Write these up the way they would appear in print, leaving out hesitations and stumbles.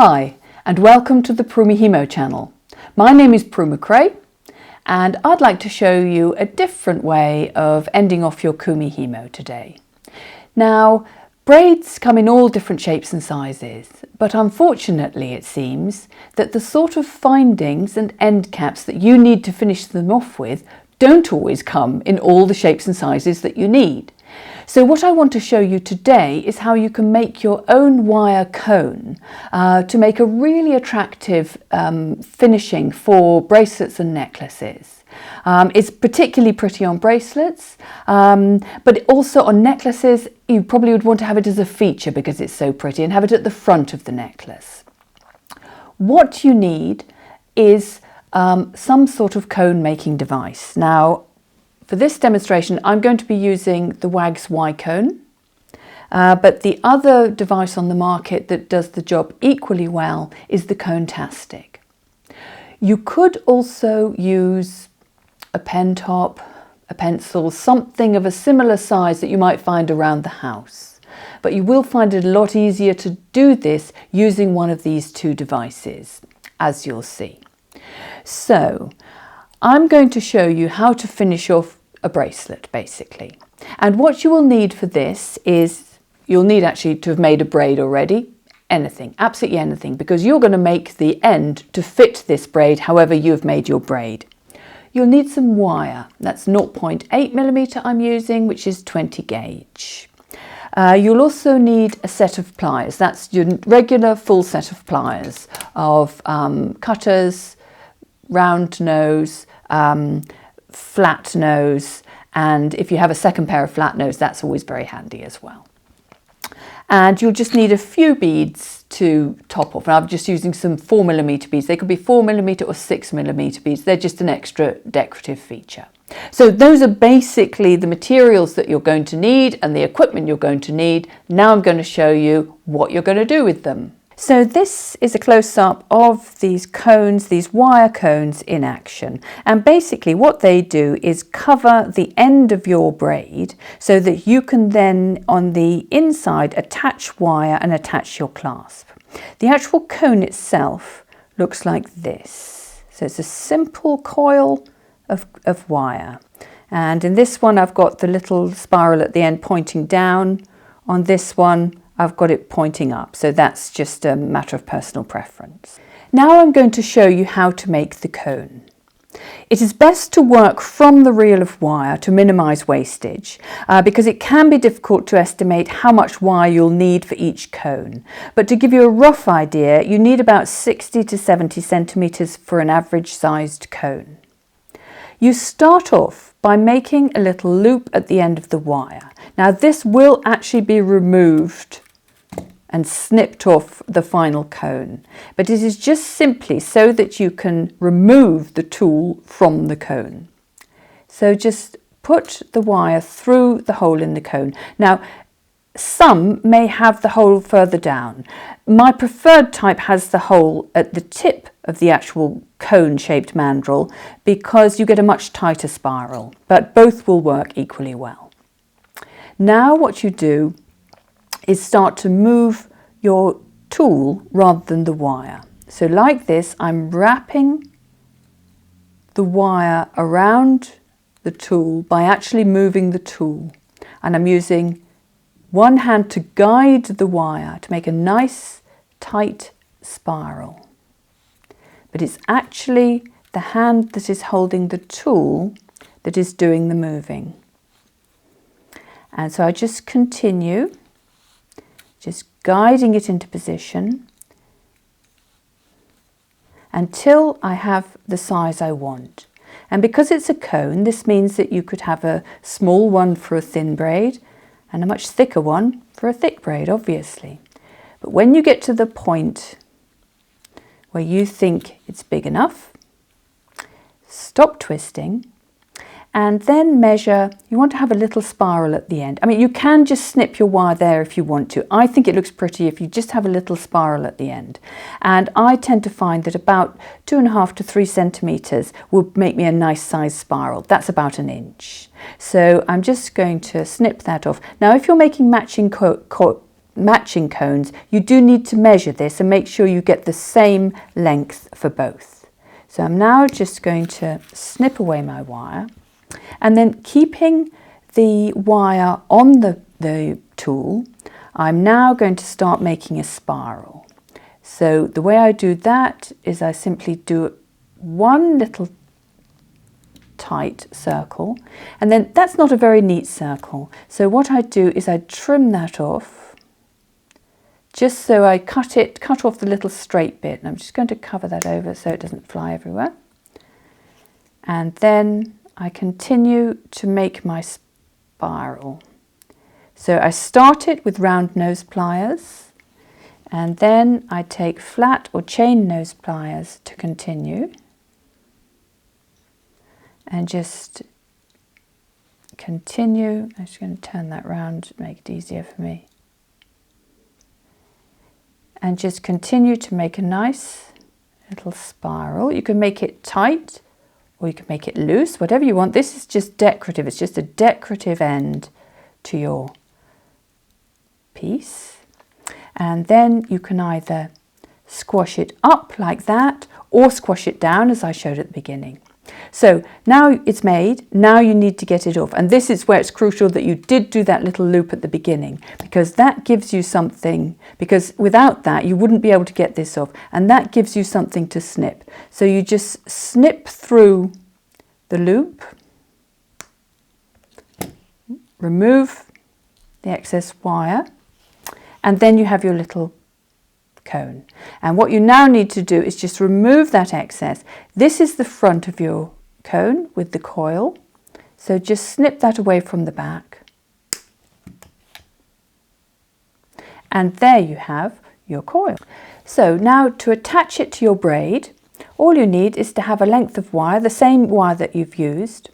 Hi, and welcome to the Prumihimo channel. My name is Prumihimo, and I'd like to show you a different way of ending off your kumihimo today. Now, braids come in all different shapes and sizes, but unfortunately it seems that the sort of findings and end caps that you need to finish them off with don't always come in all the shapes and sizes that you need. So what I want to show you today is how you can make your own wire cone to make a really attractive finishing for bracelets and necklaces. It's particularly pretty on bracelets, but also on necklaces you probably would want to have it as a feature because it's so pretty and have it at the front of the necklace. What you need is some sort of cone making device. Now, for this demonstration, I'm going to be using the Wags Y cone, but the other device on the market that does the job equally well is the Cone-tastic. You could also use a pen top, a pencil, something of a similar size that you might find around the house. But you will find it a lot easier to do this using one of these two devices, as you'll see. So, I'm going to show you how to finish off a bracelet basically, and what you will need for this is you'll need actually to have made a braid already, anything, absolutely anything, because you're going to make the end to fit this braid however you've made your braid. You'll need some wire, that's 0.8mm I'm using, which is 20 gauge. You'll also need a set of pliers, that's your regular full set of pliers of cutters, round nose, flat nose, and if you have a second pair of flat nose, that's always very handy as well. And you'll just need a few beads to top off, and I'm just using some 4mm beads. They could be 4mm or 6mm beads. They're just an extra decorative feature. So those are basically the materials that you're going to need and the equipment you're going to need. Now I'm going to show you what you're going to do with them. So this is a close-up of these cones, these wire cones in action. And basically what they do is cover the end of your braid so that you can then on the inside attach wire and attach your clasp. The actual cone itself looks like this. So it's a simple coil of wire. And in this one I've got the little spiral at the end pointing down. On this one I've got it pointing up, so that's just a matter of personal preference. Now I'm going to show you how to make the cone. It is best to work from the reel of wire to minimise wastage because it can be difficult to estimate how much wire you'll need for each cone. But to give you a rough idea, you need about 60 to 70 centimetres for an average sized cone. You start off by making a little loop at the end of the wire. Now this will actually be removed and snipped off the final cone, but it is just simply so that you can remove the tool from the cone. So just put the wire through the hole in the cone. Now some may have the hole further down. My preferred type has the hole at the tip of the actual cone-shaped mandrel because you get a much tighter spiral, but both will work equally well. Now what you do is start to move your tool rather than the wire. So like this, I'm wrapping the wire around the tool by actually moving the tool, and I'm using one hand to guide the wire to make a nice tight spiral. But it's actually the hand that is holding the tool that is doing the moving. And so I just continue, just guiding it into position until I have the size I want. And because it's a cone, this means that you could have a small one for a thin braid and a much thicker one for a thick braid, obviously. But when you get to the point where you think it's big enough, stop twisting and then measure. You want to have a little spiral at the end. I mean, you can just snip your wire there if you want to. I think it looks pretty if you just have a little spiral at the end. And I tend to find that about 2.5 to 3 centimetres will make me a nice size spiral. That's about 1 inch. So I'm just going to snip that off. Now, if you're making matching matching cones, you do need to measure this and make sure you get the same length for both. So I'm now just going to snip away my wire, and then keeping the wire on the tool, I'm now going to start making a spiral. So the way I do that is I simply do one little tight circle, and then that's not a very neat circle. So what I do is I trim that off, just so I cut off the little straight bit, and I'm just going to cover that over so it doesn't fly everywhere. And then I continue to make my spiral. So I start it with round nose pliers, and then I take flat or chain nose pliers to continue, and just continue. I'm just going to turn that round, make it easier for me. And just continue to make a nice little spiral. You can make it tight or you can make it loose, whatever you want. This is just decorative. It's just a decorative end to your piece. And then you can either squash it up like that or squash it down as I showed at the beginning. So now it's made, now you need to get it off. And this is where it's crucial that you did do that little loop at the beginning, because that gives you something, because without that you wouldn't be able to get this off, and that gives you something to snip. So you just snip through the loop, remove the excess wire, and then you have your little cone. And what you now need to do is just remove that excess. This is the front of your cone with the coil, so just snip that away from the back, and there you have your coil. So now to attach it to your braid, all you need is to have a length of wire, the same wire that you've used,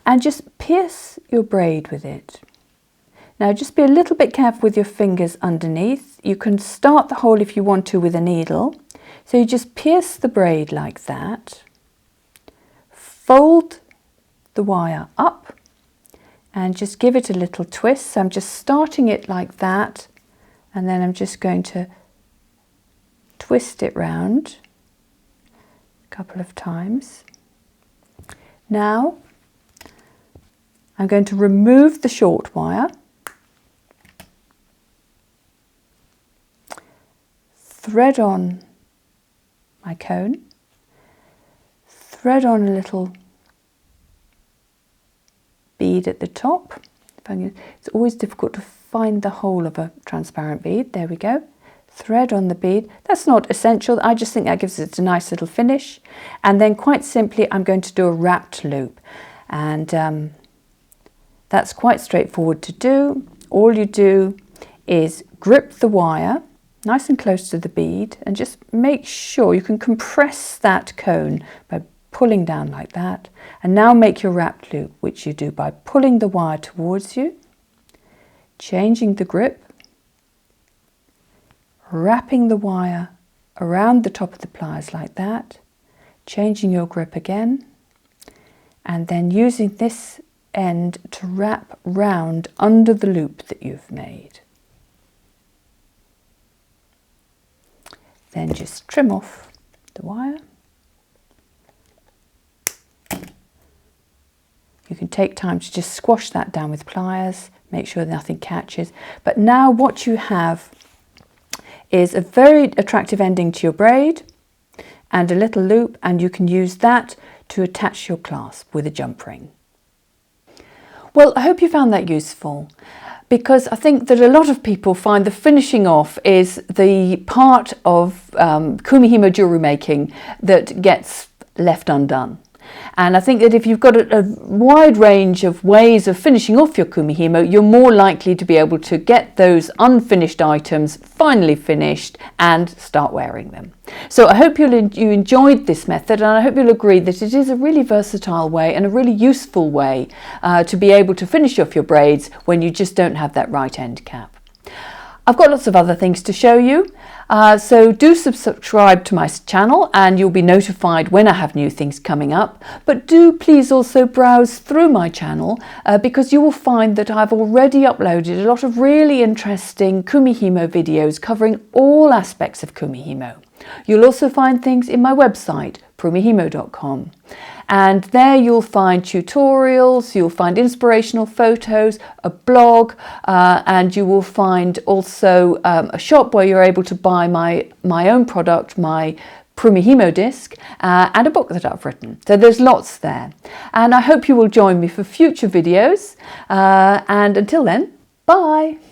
and just pierce your braid with it. Now just be a little bit careful with your fingers underneath. You can start the hole if you want to with a needle. So you just pierce the braid like that, fold the wire up and just give it a little twist. So I'm just starting it like that, and then I'm just going to twist it round a couple of times. Now I'm going to remove the short wire, thread on my cone, thread on a little bead at the top. It's always difficult to find the hole of a transparent bead. There we go. Thread on the bead. That's not essential. I just think that gives it a nice little finish. And then quite simply, I'm going to do a wrapped loop. And that's quite straightforward to do. All you do is grip the wire nice and close to the bead, and just make sure you can compress that cone by pulling down like that. And now make your wrapped loop, which you do by pulling the wire towards you, changing the grip, wrapping the wire around the top of the pliers like that, changing your grip again, and then using this end to wrap round under the loop that you've made. Then just trim off the wire. You can take time to just squash that down with pliers, make sure nothing catches. But now what you have is a very attractive ending to your braid and a little loop, and you can use that to attach your clasp with a jump ring. Well, I hope you found that useful, because I think that a lot of people find the finishing off is the part of kumihimo jewellery making that gets left undone. And I think that if you've got a wide range of ways of finishing off your kumihimo, you're more likely to be able to get those unfinished items finally finished and start wearing them. So I hope you enjoyed this method, and I hope you'll agree that it is a really versatile way and a really useful way to be able to finish off your braids when you just don't have that right end cap. I've got lots of other things to show you. So do subscribe to my channel and you'll be notified when I have new things coming up. But do please also browse through my channel because you will find that I've already uploaded a lot of really interesting kumihimo videos covering all aspects of kumihimo. You'll also find things in my website, prumihimo.com. And there you'll find tutorials, you'll find inspirational photos, a blog, and you will find also a shop where you're able to buy my own product, my Prumihimo disc, and a book that I've written. So there's lots there. And I hope you will join me for future videos. And until then, bye.